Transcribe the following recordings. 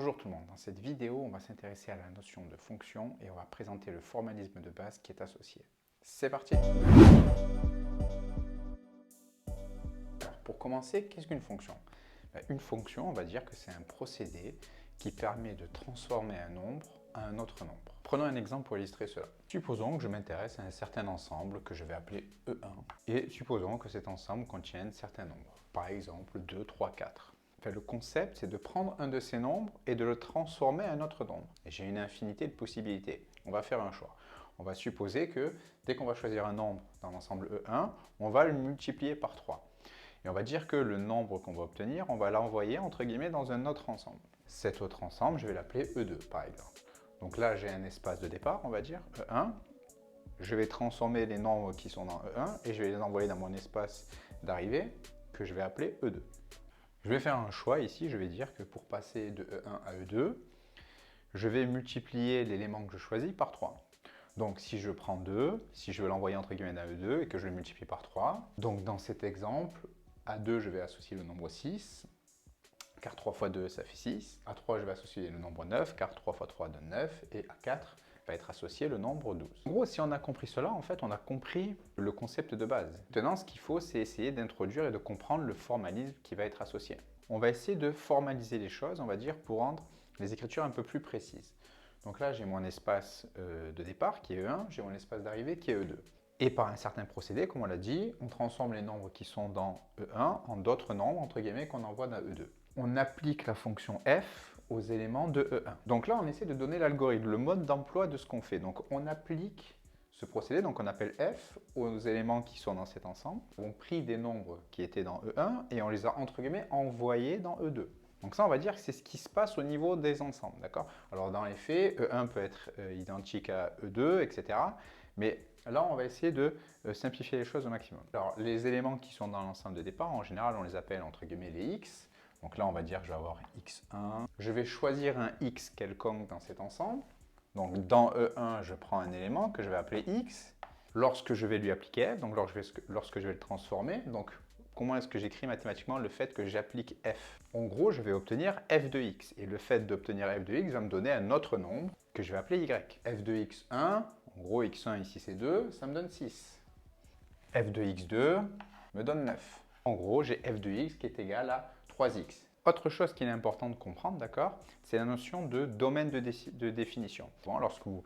Bonjour tout le monde, dans cette vidéo on va s'intéresser à la notion de fonction et on va présenter le formalisme de base qui est associé. C'est parti! Alors, pour commencer, qu'est-ce qu'une fonction? Une fonction, on va dire que c'est un procédé qui permet de transformer un nombre à un autre nombre. Prenons un exemple pour illustrer cela. Supposons que je m'intéresse à un certain ensemble que je vais appeler E1 et supposons que cet ensemble contienne certains nombres, par exemple 2, 3, 4. Le concept, c'est de prendre un de ces nombres et de le transformer en un autre nombre. Et j'ai une infinité de possibilités. On va faire un choix. On va supposer que dès qu'on va choisir un nombre dans l'ensemble E1, on va le multiplier par 3. Et on va dire que le nombre qu'on va obtenir, on va l'envoyer entre guillemets dans un autre ensemble. Cet autre ensemble, je vais l'appeler E2 par exemple. Donc là, j'ai un espace de départ, on va dire E1. Je vais transformer les nombres qui sont dans E1 et je vais les envoyer dans mon espace d'arrivée que je vais appeler E2. Je vais faire un choix ici, je vais dire que pour passer de E1 à E2, je vais multiplier l'élément que je choisis par 3. Donc si je prends 2, si je veux l'envoyer entre guillemets à E2 et que je le multiplie par 3, donc dans cet exemple, à 2 je vais associer le nombre 6, car 3 fois 2 ça fait 6. À 3 je vais associer le nombre 9, car 3 fois 3 donne 9. Et à 4 va être associé le nombre 12. En gros, si on a compris cela, en fait, on a compris le concept de base. Maintenant, ce qu'il faut, c'est essayer d'introduire et de comprendre le formalisme qui va être associé. On va essayer de formaliser les choses, on va dire, pour rendre les écritures un peu plus précises. Donc là, j'ai mon espace de départ qui est E1, j'ai mon espace d'arrivée qui est E2. Et par un certain procédé, comme on l'a dit, on transforme les nombres qui sont dans E1 en d'autres nombres, entre guillemets, qu'on envoie dans E2. On applique la fonction f aux éléments de E1. Donc là, on essaie de donner l'algorithme, le mode d'emploi de ce qu'on fait. Donc on applique ce procédé, donc on appelle f aux éléments qui sont dans cet ensemble. On prit des nombres qui étaient dans E1 et on les a, entre guillemets, envoyés dans E2. Donc ça, on va dire que c'est ce qui se passe au niveau des ensembles, d'accord? Alors dans les faits, E1 peut être identique à E2, etc. Mais là, on va essayer de simplifier les choses au maximum. Alors les éléments qui sont dans l'ensemble de départ, en général, on les appelle, entre guillemets, les x. Donc là, on va dire que je vais avoir x1. Je vais choisir un x quelconque dans cet ensemble. Donc dans E1, je prends un élément que je vais appeler x. Lorsque je vais lui appliquer f, donc lorsque je vais le transformer, donc comment est-ce que j'écris mathématiquement le fait que j'applique f? En gros, je vais obtenir f de x. Et le fait d'obtenir f de x va me donner un autre nombre que je vais appeler y. f de x1, en gros x1 ici c'est 2, ça me donne 6. f de x2 me donne 9. En gros, j'ai f de x qui est égal à 3x. Autre chose qu'il est important de comprendre, d'accord, c'est la notion de domaine de définition. Bon, lorsque vous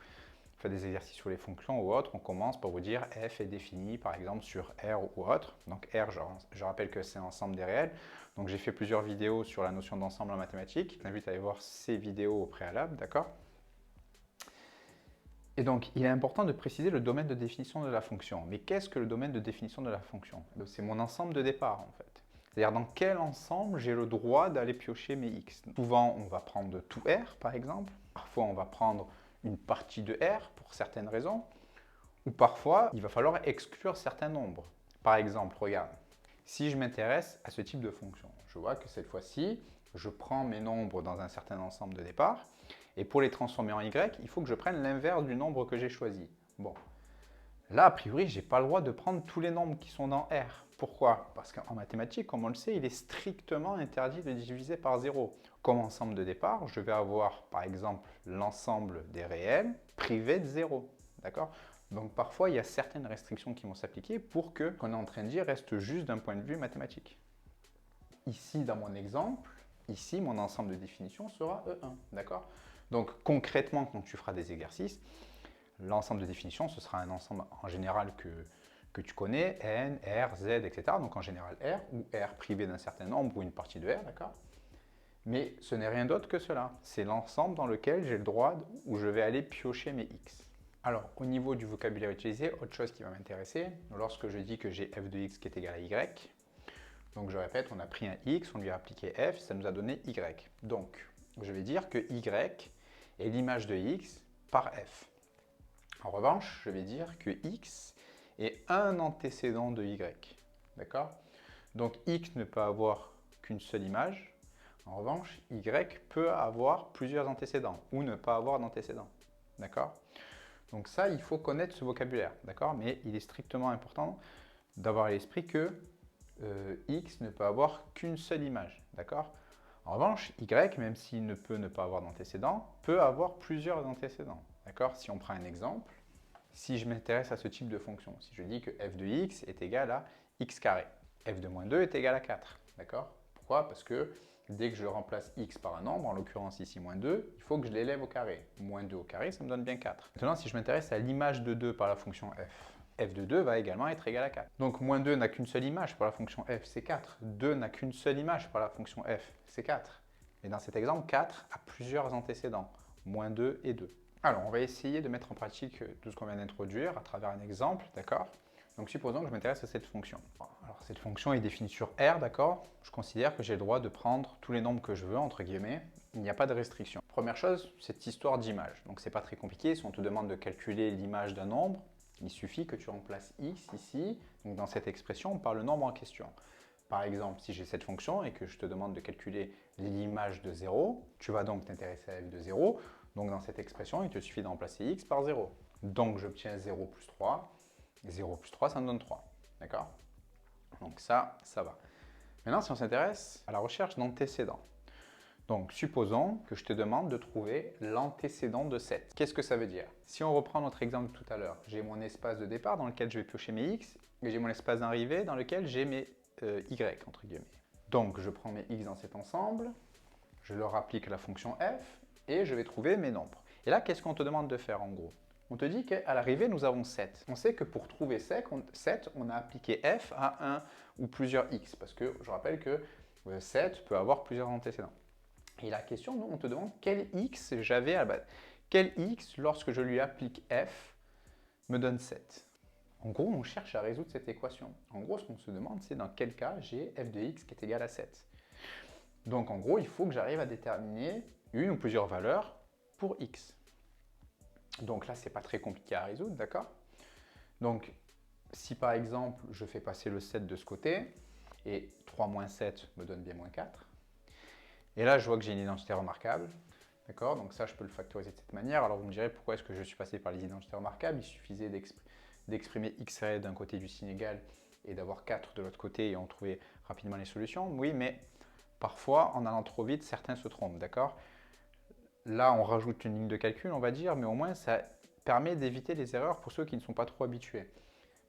faites des exercices sur les fonctions ou autres, on commence par vous dire f est défini par exemple sur R ou autre. Donc R, je rappelle que c'est l'ensemble des réels. Donc j'ai fait plusieurs vidéos sur la notion d'ensemble en mathématiques. Je t'invite à aller voir ces vidéos au préalable, d'accord? Et donc, il est important de préciser le domaine de définition de la fonction. Mais qu'est-ce que le domaine de définition de la fonction? C'est mon ensemble de départ, en fait. C'est-à-dire dans quel ensemble j'ai le droit d'aller piocher mes x. Souvent, on va prendre tout R, par exemple. Parfois, on va prendre une partie de R pour certaines raisons. Ou parfois, il va falloir exclure certains nombres. Par exemple, regarde, si je m'intéresse à ce type de fonction, je vois que cette fois-ci, je prends mes nombres dans un certain ensemble de départ. Et pour les transformer en y, il faut que je prenne l'inverse du nombre que j'ai choisi. Bon, là, a priori, je n'ai pas le droit de prendre tous les nombres qui sont dans R. Pourquoi? Parce qu'en mathématiques, comme on le sait, il est strictement interdit de diviser par 0. Comme ensemble de départ, je vais avoir, par exemple, l'ensemble des réels privé de 0. D'accord? Donc parfois, il y a certaines restrictions qui vont s'appliquer pour que ce qu'on est en train de dire reste juste d'un point de vue mathématique. Ici, dans mon exemple, ici, mon ensemble de définition sera E1. D'accord? Donc concrètement, quand tu feras des exercices, l'ensemble de définition, ce sera un ensemble en général que tu connais, N, R, Z, etc. Donc en général R, ou R privé d'un certain nombre, ou une partie de R, d'accord? Mais ce n'est rien d'autre que cela. C'est l'ensemble dans lequel j'ai le droit, où je vais aller piocher mes X. Alors, au niveau du vocabulaire utilisé, autre chose qui va m'intéresser, lorsque je dis que j'ai f de x qui est égal à y, donc je répète, on a pris un x, on lui a appliqué f, ça nous a donné y. Donc, je vais dire que y est l'image de x par f. En revanche, je vais dire que x est un antécédent de y. D'accord? Donc x ne peut avoir qu'une seule image. En revanche, y peut avoir plusieurs antécédents ou ne pas avoir d'antécédents. D'accord? Donc ça, il faut connaître ce vocabulaire. D'accord? Mais il est strictement important d'avoir à l'esprit que x ne peut avoir qu'une seule image. D'accord? En revanche, y, même s'il ne peut ne pas avoir d'antécédent, peut avoir plusieurs antécédents. D'accord? Si on prend un exemple, si je m'intéresse à ce type de fonction, si je dis que f de x est égal à x carré, f de moins 2 est égal à 4. D'accord? Pourquoi? Parce que dès que je remplace x par un nombre, en l'occurrence ici moins 2, il faut que je l'élève au carré. Moins 2 au carré, ça me donne bien 4. Maintenant, si je m'intéresse à l'image de 2 par la fonction f de 2 va également être égal à 4. Donc moins 2 n'a qu'une seule image par la fonction f, c'est 4. 2 n'a qu'une seule image par la fonction f, c'est 4. Et dans cet exemple, 4 a plusieurs antécédents, moins 2 et 2. Alors, on va essayer de mettre en pratique tout ce qu'on vient d'introduire à travers un exemple, d'accord? Donc, supposons que je m'intéresse à cette fonction. Alors, cette fonction est définie sur R, d'accord? Je considère que j'ai le droit de prendre tous les nombres que je veux, entre guillemets. Il n'y a pas de restriction. Première chose, cette histoire d'image. Donc, c'est pas très compliqué. Si on te demande de calculer l'image d'un nombre, il suffit que tu remplaces x ici. Donc, dans cette expression, on parle le nombre en question. Par exemple, si j'ai cette fonction et que je te demande de calculer l'image de 0, tu vas donc t'intéresser à f de 0. Donc dans cette expression, il te suffit de remplacer x par 0. Donc j'obtiens 0 plus 3. Et 0 plus 3, ça me donne 3. D'accord? Donc ça va. Maintenant, si on s'intéresse à la recherche d'antécédents. Donc supposons que je te demande de trouver l'antécédent de 7. Qu'est-ce que ça veut dire? Si on reprend notre exemple de tout à l'heure, j'ai mon espace de départ dans lequel je vais piocher mes x, et j'ai mon espace d'arrivée dans lequel j'ai mes y, entre guillemets. Donc je prends mes x dans cet ensemble, je leur applique la fonction f, et je vais trouver mes nombres. Et là, qu'est-ce qu'on te demande de faire en gros? On te dit qu'à l'arrivée, nous avons 7. On sait que pour trouver 7, on a appliqué f à un ou plusieurs x, parce que je rappelle que 7 peut avoir plusieurs antécédents. Et la question, nous, on te demande quel x j'avais à la base. Quel x, lorsque je lui applique f, me donne 7. En gros, on cherche à résoudre cette équation. En gros, ce qu'on se demande, c'est dans quel cas j'ai f de x qui est égal à 7. Donc, en gros, il faut que j'arrive à déterminer une ou plusieurs valeurs pour x. Donc là, c'est pas très compliqué à résoudre, d'accord? Donc, si par exemple, je fais passer le 7 de ce côté, et 3 moins 7 me donne bien moins 4, et là, je vois que j'ai une identité remarquable, d'accord? Donc ça, je peux le factoriser de cette manière. Alors vous me direz, pourquoi est-ce que je suis passé par les identités remarquables? Il suffisait d'exprimer x arrêt d'un côté du signe égal et d'avoir 4 de l'autre côté, et on trouvait rapidement les solutions. Oui, mais parfois, en allant trop vite, certains se trompent, d'accord? Là, on rajoute une ligne de calcul, on va dire, mais au moins, ça permet d'éviter les erreurs pour ceux qui ne sont pas trop habitués.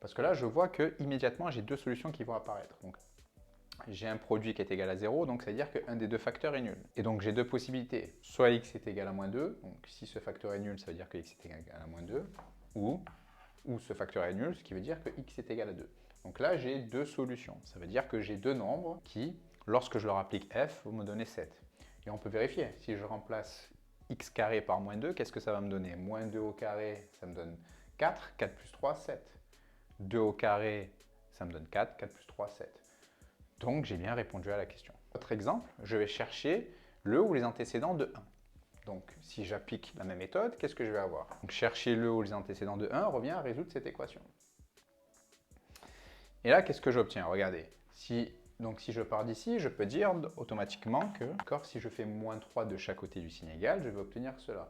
Parce que là, je vois que immédiatement, j'ai deux solutions qui vont apparaître. Donc, j'ai un produit qui est égal à 0, donc ça veut dire qu'un des deux facteurs est nul. Et donc, j'ai deux possibilités. Soit x est égal à moins 2, donc si ce facteur est nul, ça veut dire que x est égal à moins 2, ou ce facteur est nul, ce qui veut dire que x est égal à 2. Donc là, j'ai deux solutions. Ça veut dire que j'ai deux nombres qui, lorsque je leur applique f, vont me donner 7. Et on peut vérifier. Si je remplace x carré par moins 2, qu'est-ce que ça va me donner? Moins 2 au carré, ça me donne 4. 4 plus 3, 7. 2 au carré, ça me donne 4. 4 plus 3, 7. Donc, j'ai bien répondu à la question. Autre exemple, je vais chercher le ou les antécédents de 1. Donc, si j'applique la même méthode, qu'est-ce que je vais avoir? Donc, chercher le ou les antécédents de 1 revient à résoudre cette équation. Et là, qu'est-ce que j'obtiens? Regardez, si je pars d'ici, je peux dire automatiquement que, si je fais moins 3 de chaque côté du signe égal, je vais obtenir cela.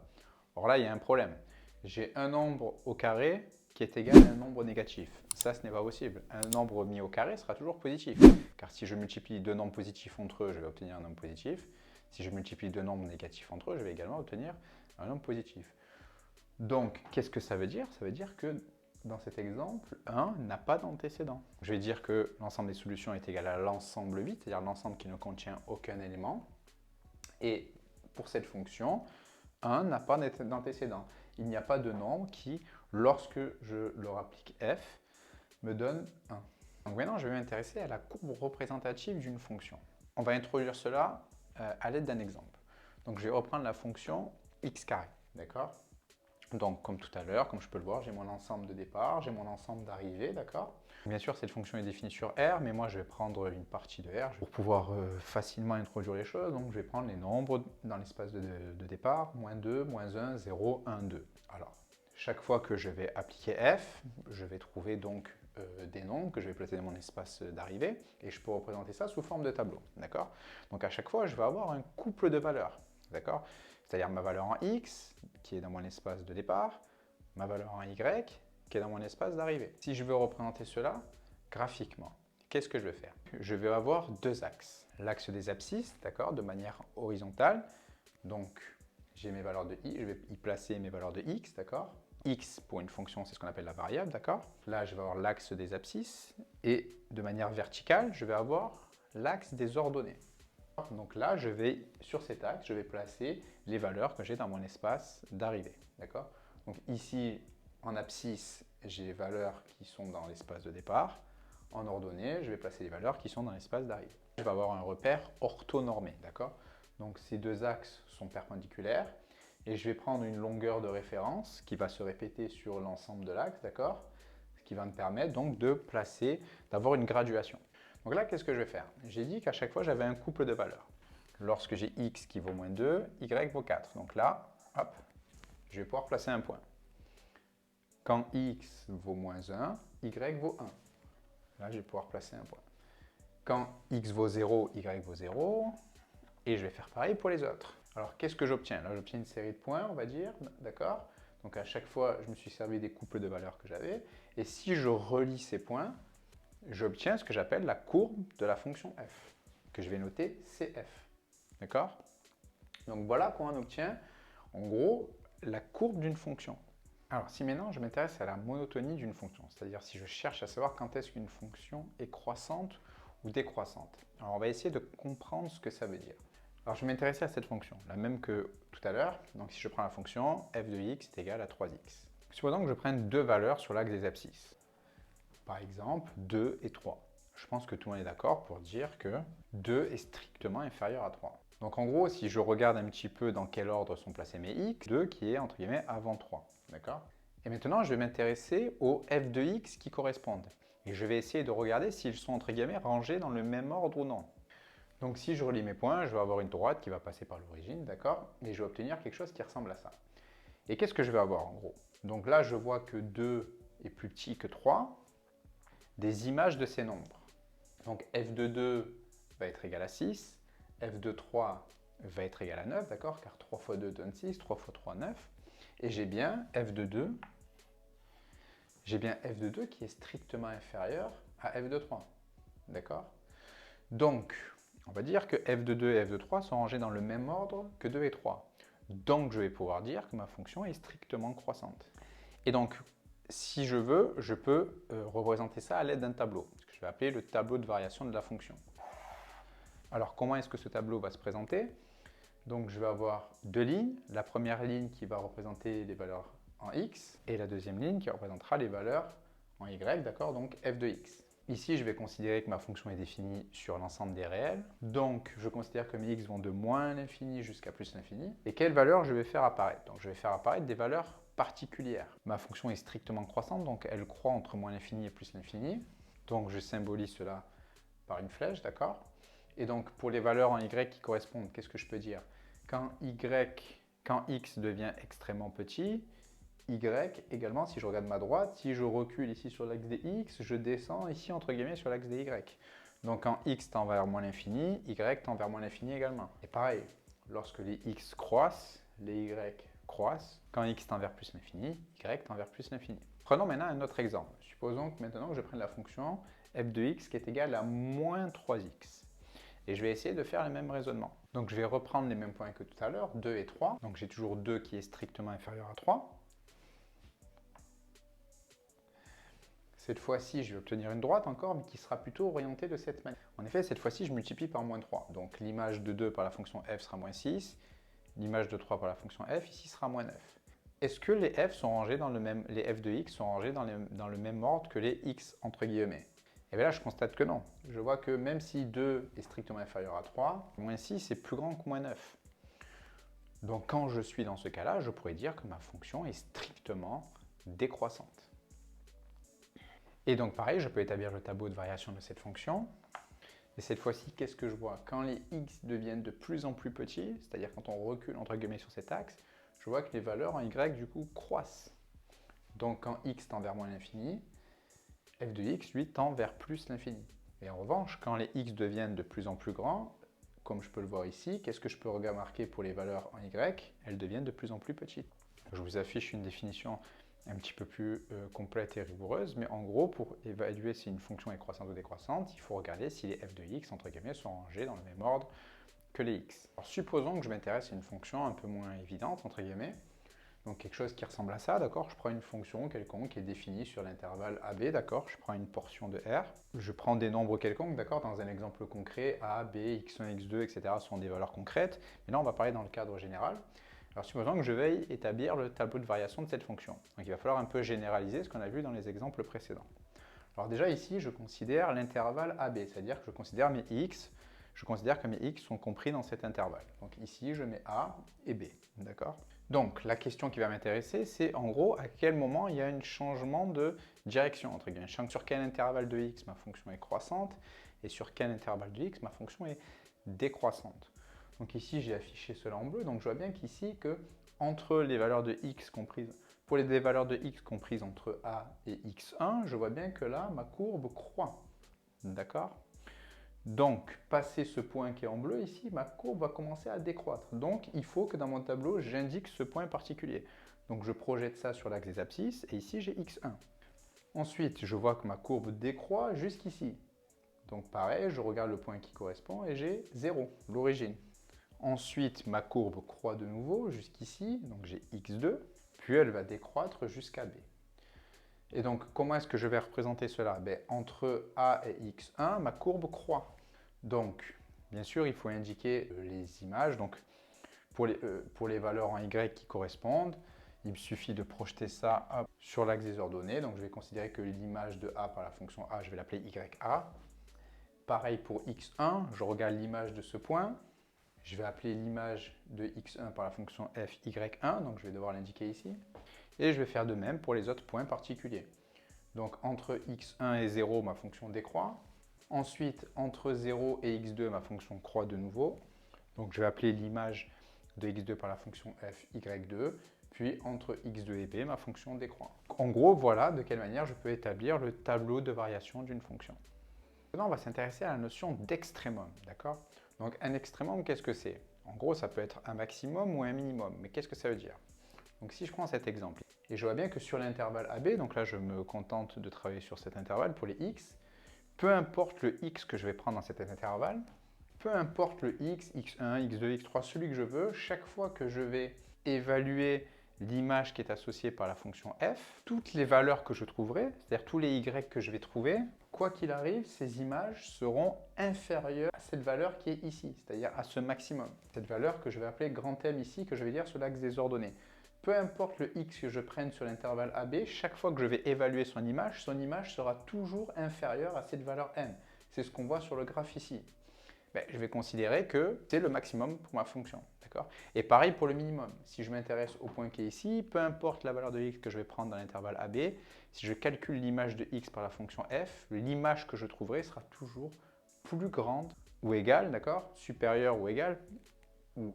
Or là, il y a un problème. J'ai un nombre au carré qui est égal à un nombre négatif. Ça, ce n'est pas possible. Un nombre mis au carré sera toujours positif. Car si je multiplie deux nombres positifs entre eux, je vais obtenir un nombre positif. Si je multiplie deux nombres négatifs entre eux, je vais également obtenir un nombre positif. Donc, qu'est-ce que ça veut dire? Ça veut dire que dans cet exemple, 1 n'a pas d'antécédent. Je vais dire que l'ensemble des solutions est égal à l'ensemble 8, c'est-à-dire l'ensemble qui ne contient aucun élément. Et pour cette fonction, 1 n'a pas d'antécédent. Il n'y a pas de nombre qui, lorsque je leur applique f, me donne 1. Donc maintenant, je vais m'intéresser à la courbe représentative d'une fonction. On va introduire cela à l'aide d'un exemple. Donc je vais reprendre la fonction x carré, d'accord? Donc, comme tout à l'heure, comme je peux le voir, j'ai mon ensemble de départ, j'ai mon ensemble d'arrivée, d'accord? Bien sûr, cette fonction est définie sur R, mais moi, je vais prendre une partie de R pour pouvoir facilement introduire les choses. Donc, je vais prendre les nombres dans l'espace de départ, moins 2, moins 1, 0, 1, 2. Alors, chaque fois que je vais appliquer F, je vais trouver donc des nombres que je vais placer dans mon espace d'arrivée, et je peux représenter ça sous forme de tableau, d'accord? Donc, à chaque fois, je vais avoir un couple de valeurs, d'accord? C'est-à-dire ma valeur en x, qui est dans mon espace de départ, ma valeur en y, qui est dans mon espace d'arrivée. Si je veux représenter cela graphiquement, qu'est-ce que je vais faire? Je vais avoir deux axes. L'axe des abscisses, d'accord, de manière horizontale. Donc, j'ai mes valeurs de i, je vais y placer mes valeurs de x, d'accord? X pour une fonction, c'est ce qu'on appelle la variable, d'accord? Là, je vais avoir l'axe des abscisses. Et de manière verticale, je vais avoir l'axe des ordonnées. Donc là, sur cet axe, je vais placer les valeurs que j'ai dans mon espace d'arrivée, d'accord? Donc ici, en abscisse, j'ai les valeurs qui sont dans l'espace de départ. En ordonnée, je vais placer les valeurs qui sont dans l'espace d'arrivée. Je vais avoir un repère orthonormé, d'accord? Donc ces deux axes sont perpendiculaires et je vais prendre une longueur de référence qui va se répéter sur l'ensemble de l'axe, d'accord? Ce qui va me permettre donc d'avoir une graduation. Donc là, qu'est-ce que je vais faire? J'ai dit qu'à chaque fois, j'avais un couple de valeurs. Lorsque j'ai x qui vaut moins 2, y vaut 4. Donc là, hop, je vais pouvoir placer un point. Quand x vaut moins 1, y vaut 1. Là, je vais pouvoir placer un point. Quand x vaut 0, y vaut 0. Et je vais faire pareil pour les autres. Alors, qu'est-ce que j'obtiens? Là, j'obtiens une série de points, on va dire, d'accord? Donc, à chaque fois, je me suis servi des couples de valeurs que j'avais. Et si je relie ces points, j'obtiens ce que j'appelle la courbe de la fonction f, que je vais noter CF. D'accord? Donc, voilà comment on obtient, en gros, la courbe d'une fonction. Alors, si maintenant je m'intéresse à la monotonie d'une fonction, c'est-à-dire si je cherche à savoir quand est-ce qu'une fonction est croissante ou décroissante. Alors, on va essayer de comprendre ce que ça veut dire. Alors, je vais m'intéresser à cette fonction, la même que tout à l'heure. Donc, si je prends la fonction f de x est égal à 3x. Supposons que je prenne deux valeurs sur l'axe des abscisses. Par exemple, 2 et 3. Je pense que tout le monde est d'accord pour dire que 2 est strictement inférieur à 3. Donc en gros, si je regarde un petit peu dans quel ordre sont placés mes x, 2 qui est entre guillemets avant 3. D'accord? Et maintenant, je vais m'intéresser aux f de x qui correspondent. Et je vais essayer de regarder s'ils sont entre guillemets rangés dans le même ordre ou non. Donc si je relie mes points, je vais avoir une droite qui va passer par l'origine, d'accord? Et je vais obtenir quelque chose qui ressemble à ça. Et qu'est-ce que je vais avoir en gros? Donc là, je vois que 2 est plus petit que 3. Des images de ces nombres. Donc f de 2 va être égal à 6, f de 3 va être égal à 9, d'accord? Car 3 fois 2 donne 6, 3 fois 3, 9. Et j'ai bien f de 2, qui est strictement inférieur à f de 3, d'accord? Donc, on va dire que f de 2 et f de 3 sont rangés dans le même ordre que 2 et 3. Donc, je vais pouvoir dire que ma fonction est strictement croissante. Et donc, si je veux, je peux représenter ça à l'aide d'un tableau, ce que je vais appeler le tableau de variation de la fonction. Alors, comment est-ce que ce tableau va se présenter? Donc, je vais avoir deux lignes. La première ligne qui va représenter les valeurs en x, et la deuxième ligne qui représentera les valeurs en y, d'accord? Donc, f de x. Ici, je vais considérer que ma fonction est définie sur l'ensemble des réels. Donc, je considère que mes x vont de moins l'infini jusqu'à plus l'infini. Et quelles valeurs je vais faire apparaître? Donc, je vais faire apparaître des valeurs particulière. Ma fonction est strictement croissante, donc elle croît entre moins l'infini et plus l'infini. Donc je symbolise cela par une flèche, d'accord? Et donc pour les valeurs en y qui correspondent, qu'est-ce que je peux dire? Quand x devient extrêmement petit, y également, si je regarde ma droite, si je recule ici sur l'axe des x, je descends ici entre guillemets sur l'axe des y. Donc quand x tend vers moins l'infini, y tend vers moins l'infini également. Et pareil, lorsque les x croissent, les y croissent. Quand x tend vers plus l'infini, y tend vers plus l'infini. Prenons maintenant un autre exemple. Supposons que maintenant je prenne la fonction f de x qui est égale à moins 3x. Et je vais essayer de faire le même raisonnement. Donc je vais reprendre les mêmes points que tout à l'heure, 2 et 3. Donc j'ai toujours 2 qui est strictement inférieur à 3. Cette fois-ci, je vais obtenir une droite encore, mais qui sera plutôt orientée de cette manière. En effet, cette fois-ci, je multiplie par moins 3. Donc l'image de 2 par la fonction f sera moins 6. L'image de 3 par la fonction f, ici, sera moins 9. Est-ce que les f sont rangés dans le même, les f de x sont rangés dans le même ordre que les x entre guillemets? Et bien là, je constate que non. Je vois que même si 2 est strictement inférieur à 3, moins 6 est plus grand que moins 9. Donc quand je suis dans ce cas-là, je pourrais dire que ma fonction est strictement décroissante. Et donc pareil, je peux établir le tableau de variation de cette fonction. Et cette fois-ci, qu'est-ce que je vois? Quand les x deviennent de plus en plus petits, c'est-à-dire quand on recule entre guillemets sur cet axe, je vois que les valeurs en y du coup croissent. Donc quand x tend vers moins l'infini, f de x lui tend vers plus l'infini. Et en revanche, quand les x deviennent de plus en plus grands, comme je peux le voir ici, qu'est-ce que je peux remarquer pour les valeurs en y? Elles deviennent de plus en plus petites. Je vous affiche une définition un petit peu plus complète et rigoureuse, mais en gros, pour évaluer si une fonction est croissante ou décroissante, il faut regarder si les f de x, entre guillemets, sont rangés dans le même ordre que les x. Alors, supposons que je m'intéresse à une fonction un peu moins évidente, entre guillemets, donc quelque chose qui ressemble à ça, d'accord? Je prends une fonction quelconque qui est définie sur l'intervalle AB, d'accord? Je prends une portion de R, je prends des nombres quelconques, d'accord? Dans un exemple concret, A, B, x1, x2, etc. sont des valeurs concrètes, mais là on va parler dans le cadre général. Alors supposons que je veuille établir le tableau de variation de cette fonction. Donc il va falloir un peu généraliser ce qu'on a vu dans les exemples précédents. Alors déjà ici, je considère l'intervalle AB, c'est-à-dire que je considère mes x, je considère que mes x sont compris dans cet intervalle. Donc ici, je mets A et B, d'accord? Donc la question qui va m'intéresser, c'est en gros à quel moment il y a un changement de direction, entre guillemets. Sur quel intervalle de x ma fonction est croissante et sur quel intervalle de x ma fonction est décroissante. Donc ici, j'ai affiché cela en bleu, donc je vois bien qu'ici, que entre les valeurs de x comprises, pour les valeurs de x comprises entre a et x1, je vois bien que là, ma courbe croît. D'accord? Donc, passé ce point qui est en bleu ici, ma courbe va commencer à décroître. Donc, il faut que dans mon tableau, j'indique ce point particulier. Donc, je projette ça sur l'axe des abscisses, et ici, j'ai x1. Ensuite, je vois que ma courbe décroît jusqu'ici. Donc, pareil, je regarde le point qui correspond, et j'ai 0, l'origine. Ensuite, ma courbe croît de nouveau jusqu'ici, donc j'ai x2, puis elle va décroître jusqu'à b. Et donc, comment est-ce que je vais représenter cela? Entre a et x1, ma courbe croît. Donc, bien sûr, il faut indiquer les images. Donc, pour les valeurs en y qui correspondent, il me suffit de projeter ça sur l'axe des ordonnées. Donc, je vais considérer que l'image de a par la fonction a, je vais l'appeler ya. Pareil pour x1, je regarde l'image de ce point. Je vais appeler l'image de x1 par la fonction fy1, donc je vais devoir l'indiquer ici. Et je vais faire de même pour les autres points particuliers. Donc entre x1 et 0, ma fonction décroît. Ensuite, entre 0 et x2, ma fonction croît de nouveau. Donc je vais appeler l'image de x2 par la fonction fy2. Puis entre x2 et b, ma fonction décroît. En gros, voilà de quelle manière je peux établir le tableau de variation d'une fonction. Maintenant, on va s'intéresser à la notion d'extrémum, d'accord? Donc un extrémum, qu'est-ce que c'est? En gros, ça peut être un maximum ou un minimum, mais qu'est-ce que ça veut dire? Donc si je prends cet exemple, et je vois bien que sur l'intervalle AB, donc là je me contente de travailler sur cet intervalle pour les x, peu importe le x que je vais prendre dans cet intervalle, peu importe le x, x1, x2, x3, celui que je veux, chaque fois que je vais évaluer l'image qui est associée par la fonction f, toutes les valeurs que je trouverai, c'est-à-dire tous les y que je vais trouver, quoi qu'il arrive, ces images seront inférieures à cette valeur qui est ici, c'est-à-dire à ce maximum. Cette valeur que je vais appeler grand M ici, que je vais dire sur l'axe des ordonnées. Peu importe le x que je prenne sur l'intervalle AB, chaque fois que je vais évaluer son image sera toujours inférieure à cette valeur m. C'est ce qu'on voit sur le graphe ici. Je vais considérer que c'est le maximum pour ma fonction. Et pareil pour le minimum. Si je m'intéresse au point qui est ici, peu importe la valeur de x que je vais prendre dans l'intervalle AB, si je calcule l'image de x par la fonction f, l'image que je trouverai sera toujours plus grande ou égale, supérieure ou égale, ou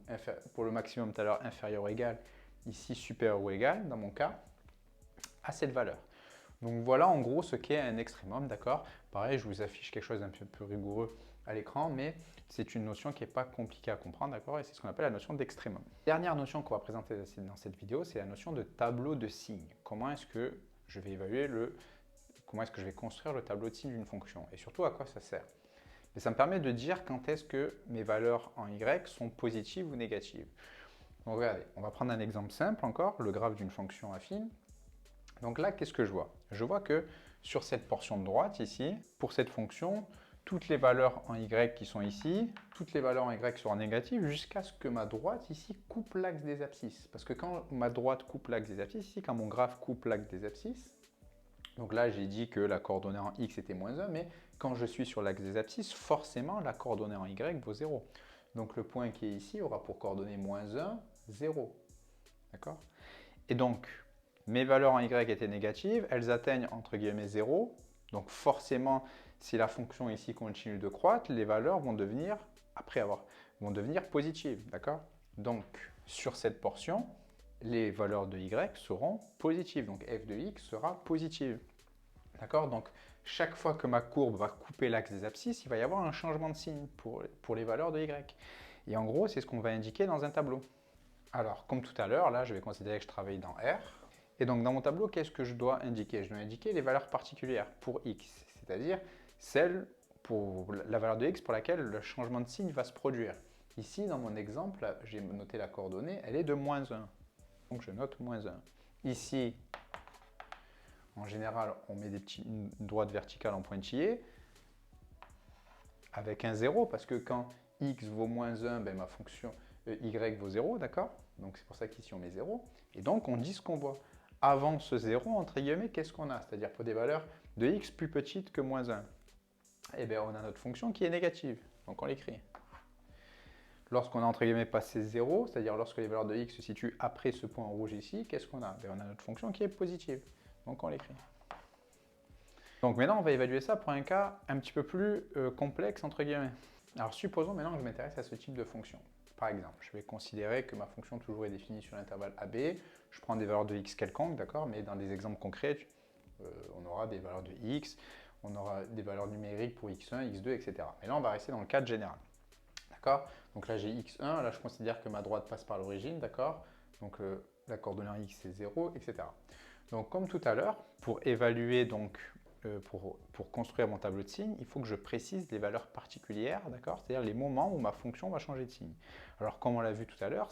pour le maximum tout à l'heure inférieur ou égal, ici supérieur ou égal, dans mon cas, à cette valeur. Donc voilà en gros ce qu'est un extrémum, d'accord? Pareil, je vous affiche quelque chose d'un peu plus rigoureux à l'écran, mais c'est une notion qui n'est pas compliquée à comprendre, d'accord? Et c'est ce qu'on appelle la notion d'extrémum. Dernière notion qu'on va présenter dans cette vidéo, c'est la notion de tableau de signes. Comment est-ce que je vais évaluer comment est-ce que je vais construire le tableau de signes d'une fonction? Et surtout, à quoi ça sert? Et ça me permet de dire quand est-ce que mes valeurs en y sont positives ou négatives. Donc regardez, on va prendre un exemple simple encore, le graphe d'une fonction affine. Donc là, qu'est-ce que je vois? Je vois que sur cette portion de droite ici, pour cette fonction, toutes les valeurs en y qui sont ici, toutes les valeurs en y seront négatives jusqu'à ce que ma droite ici coupe l'axe des abscisses. Parce que quand ma droite coupe l'axe des abscisses, ici, quand mon graphe coupe l'axe des abscisses, donc là j'ai dit que la coordonnée en x était -1, mais quand je suis sur l'axe des abscisses, forcément la coordonnée en y vaut 0. Donc le point qui est ici aura pour coordonnée -1, 0. D'accord? Et donc, mes valeurs en y étaient négatives, elles atteignent entre guillemets 0. Donc forcément, si la fonction ici continue de croître, les valeurs vont devenir, vont devenir positives. D'accord? Donc, sur cette portion, les valeurs de y seront positives. Donc f de x sera positive. D'accord? Donc, chaque fois que ma courbe va couper l'axe des abscisses, il va y avoir un changement de signe pour les valeurs de y. Et en gros, c'est ce qu'on va indiquer dans un tableau. Alors, comme tout à l'heure, là, je vais considérer que je travaille dans R. Et donc dans mon tableau, qu'est-ce que je dois indiquer? Je dois indiquer les valeurs particulières pour x, c'est-à-dire celles pour la valeur de x pour laquelle le changement de signe va se produire. Ici, dans mon exemple, j'ai noté la coordonnée, elle est de -1. Donc je note -1. Ici, en général, on met une droite verticale en pointillé avec un 0, parce que quand x vaut -1, ben, ma fonction y vaut 0, d'accord? Donc c'est pour ça qu'ici on met 0. Et donc on dit ce qu'on voit. Avant ce 0, entre guillemets, qu'est-ce qu'on a? C'est-à-dire pour des valeurs de x plus petites que -1. Eh bien, on a notre fonction qui est négative. Donc on l'écrit. Lorsqu'on a entre guillemets passé 0, c'est-à-dire lorsque les valeurs de x se situent après ce point en rouge ici, qu'est-ce qu'on a? On a notre fonction qui est positive. Donc on l'écrit. Donc maintenant, on va évaluer ça pour un cas un petit peu plus complexe, entre guillemets. Alors supposons maintenant que je m'intéresse à ce type de fonction. Par exemple, je vais considérer que ma fonction toujours est définie sur l'intervalle AB. Je prends des valeurs de x quelconques, d'accord? Mais dans des exemples concrets, on aura des valeurs de x, on aura des valeurs numériques pour x1, x2, etc. Mais là, on va rester dans le cadre général. D'accord? Donc là, j'ai x1, là, je considère que ma droite passe par l'origine, d'accord? Donc la coordonnée en x, c'est 0, etc. Donc comme tout à l'heure, pour évaluer, donc, pour construire mon tableau de signes, il faut que je précise les valeurs particulières, d'accord? C'est-à-dire les moments où ma fonction va changer de signe. Alors comme on l'a vu tout à l'heure,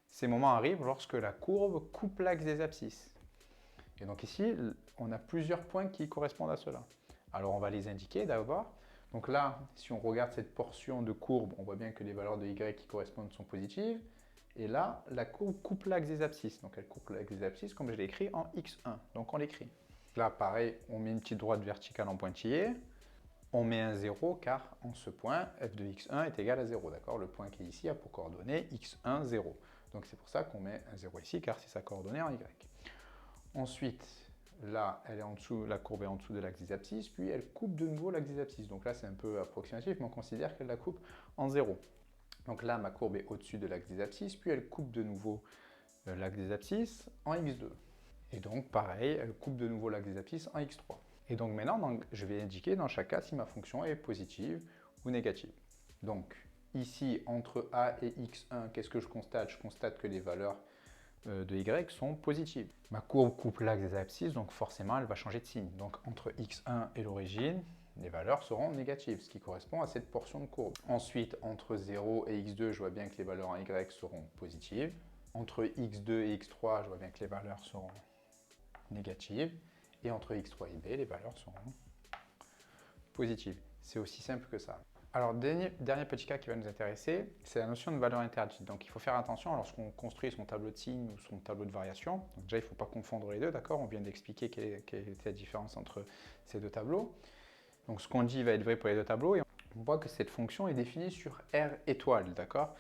ces moments arrivent lorsque la courbe coupe l'axe des abscisses. Et donc ici, on a plusieurs points qui correspondent à cela. Alors on va les indiquer d'abord. Donc là, si on regarde cette portion de courbe, on voit bien que les valeurs de y qui correspondent sont positives. Et là, la courbe coupe l'axe des abscisses. Donc elle coupe l'axe des abscisses comme je l'ai écrit en x1. Donc on l'écrit. Là, pareil, on met une petite droite verticale en pointillé. On met un 0 car en ce point, f de x1 est égal à 0. D'accord? Le point qui est ici a pour coordonnée x1, 0. Donc c'est pour ça qu'on met un 0 ici car c'est sa coordonnée en y. Ensuite, là, elle est en dessous, la courbe est en dessous de l'axe des abscisses, puis elle coupe de nouveau l'axe des abscisses. Donc là, c'est un peu approximatif, mais on considère qu'elle la coupe en 0. Donc là, ma courbe est au-dessus de l'axe des abscisses, puis elle coupe de nouveau l'axe des abscisses en x2. Et donc, pareil, elle coupe de nouveau l'axe des abscisses en x3. Et donc maintenant, je vais indiquer dans chaque cas si ma fonction est positive ou négative. Donc ici, entre a et x1, qu'est-ce que je constate? Je constate que les valeurs de y sont positives. Ma courbe coupe l'axe des abscisses, donc forcément elle va changer de signe. Donc entre x1 et l'origine, les valeurs seront négatives, ce qui correspond à cette portion de courbe. Ensuite, entre 0 et x2, je vois bien que les valeurs en y seront positives. Entre x2 et x3, je vois bien que les valeurs seront négatives. Et entre x3 et b, les valeurs seront positives. C'est aussi simple que ça. Alors, dernier petit cas qui va nous intéresser, c'est la notion de valeur interdite. Donc, il faut faire attention lorsqu'on construit son tableau de signes ou son tableau de variation. Donc, déjà, il ne faut pas confondre les deux, d'accord? On vient d'expliquer quelle était la différence entre ces deux tableaux. Donc, ce qu'on dit va être vrai pour les deux tableaux. Et on voit que cette fonction est définie sur R étoile, d'accord?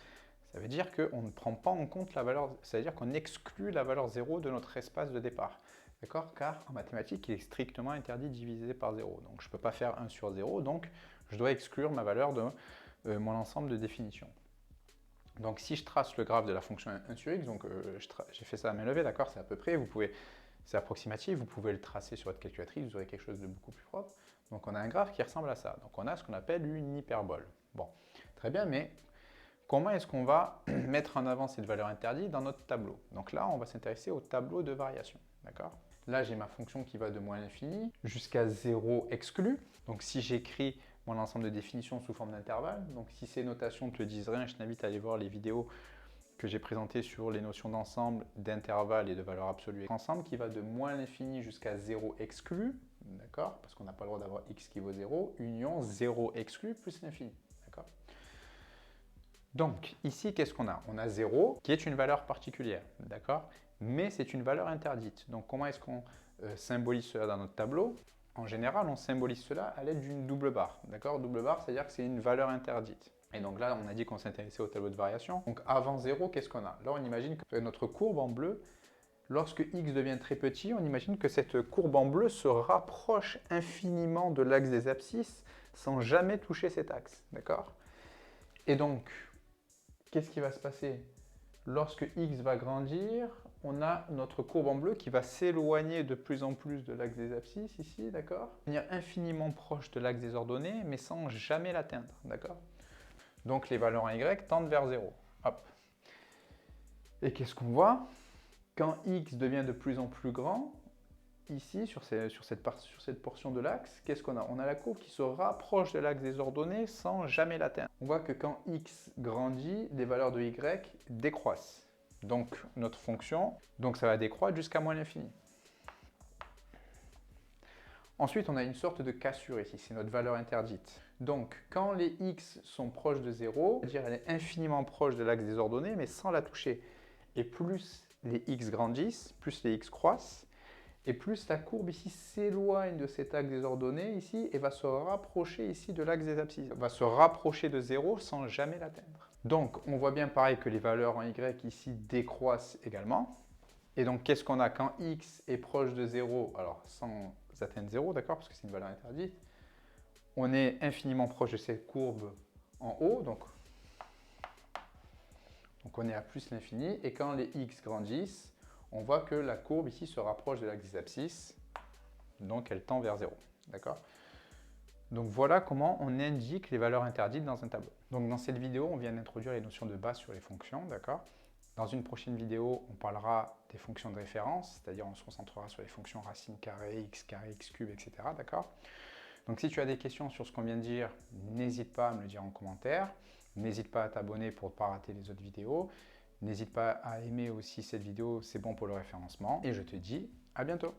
Ça veut dire qu'on ne prend pas en compte la valeur, c'est-à-dire qu'on exclut la valeur 0 de notre espace de départ. D'accord? Car en mathématiques, il est strictement interdit de diviser par 0. Donc je ne peux pas faire 1 sur 0, donc je dois exclure ma valeur de mon ensemble de définitions. Donc si je trace le graphe de la fonction 1 sur x, donc j'ai fait ça à main levée, d'accord? C'est à peu près, c'est approximatif, vous pouvez le tracer sur votre calculatrice, vous aurez quelque chose de beaucoup plus propre. Donc on a un graphe qui ressemble à ça. Donc on a ce qu'on appelle une hyperbole. Bon, très bien, mais comment est-ce qu'on va mettre en avant cette valeur interdite dans notre tableau? Donc là, on va s'intéresser au tableau de variation, d'accord? Là, j'ai ma fonction qui va de moins l'infini jusqu'à 0 exclu. Donc si j'écris mon ensemble de définitions sous forme d'intervalle, donc si ces notations ne te disent rien, je t'invite à aller voir les vidéos que j'ai présentées sur les notions d'ensemble, d'intervalle et de valeur absolue. Ensemble qui va de moins l'infini jusqu'à 0 exclu, d'accord? Parce qu'on n'a pas le droit d'avoir x qui vaut 0, union 0 exclu plus l'infini, d'accord? Donc, ici, qu'est-ce qu'on a? On a 0, qui est une valeur particulière, d'accord? Mais c'est une valeur interdite. Donc, comment est-ce qu'on symbolise cela dans notre tableau? En général, on symbolise cela à l'aide d'une double barre, d'accord? Double barre, c'est-à-dire que c'est une valeur interdite. Et donc là, on a dit qu'on s'intéressait au tableau de variation. Donc, avant 0, qu'est-ce qu'on a? Là, on imagine que notre courbe en bleu, lorsque x devient très petit, on imagine que cette courbe en bleu se rapproche infiniment de l'axe des abscisses sans jamais toucher cet axe, d'accord? Et donc, qu'est-ce qui va se passer? Lorsque x va grandir, on a notre courbe en bleu qui va s'éloigner de plus en plus de l'axe des abscisses, ici, d'accord? Venir infiniment proche de l'axe des ordonnées, mais sans jamais l'atteindre, d'accord? Donc les valeurs en y tendent vers 0. Hop. Et qu'est-ce qu'on voit? Quand x devient de plus en plus grand, ici, sur cette portion de l'axe, qu'est-ce qu'on a? On a la courbe qui se rapproche de l'axe des ordonnées sans jamais l'atteindre. On voit que quand x grandit, les valeurs de y décroissent. Donc, notre fonction, ça va décroître jusqu'à moins l'infini. Ensuite, on a une sorte de cassure ici, c'est notre valeur interdite. Donc, quand les x sont proches de 0, c'est-à-dire elle est infiniment proche de l'axe des ordonnées, mais sans la toucher. Et plus les x grandissent, plus les x croissent, et plus la courbe ici s'éloigne de cet axe des ordonnées ici, et va se rapprocher ici de l'axe des abscisses. Va se rapprocher de 0 sans jamais l'atteindre. Donc, on voit bien pareil que les valeurs en y ici décroissent également. Et donc, qu'est-ce qu'on a quand x est proche de 0, alors sans atteindre 0, d'accord, parce que c'est une valeur interdite, on est infiniment proche de cette courbe en haut, donc on est à plus l'infini, et quand les x grandissent, on voit que la courbe ici se rapproche de l'axe des abscisses, donc elle tend vers 0, d'accord. Donc voilà comment on indique les valeurs interdites dans un tableau. Donc dans cette vidéo, on vient d'introduire les notions de base sur les fonctions, d'accord. Dans une prochaine vidéo, on parlera des fonctions de référence, c'est-à-dire on se concentrera sur les fonctions racine carrée, x cube, etc. D'accord? Donc si tu as des questions sur ce qu'on vient de dire, n'hésite pas à me le dire en commentaire. N'hésite pas à t'abonner pour ne pas rater les autres vidéos. N'hésite pas à aimer aussi cette vidéo, c'est bon pour le référencement. Et je te dis à bientôt.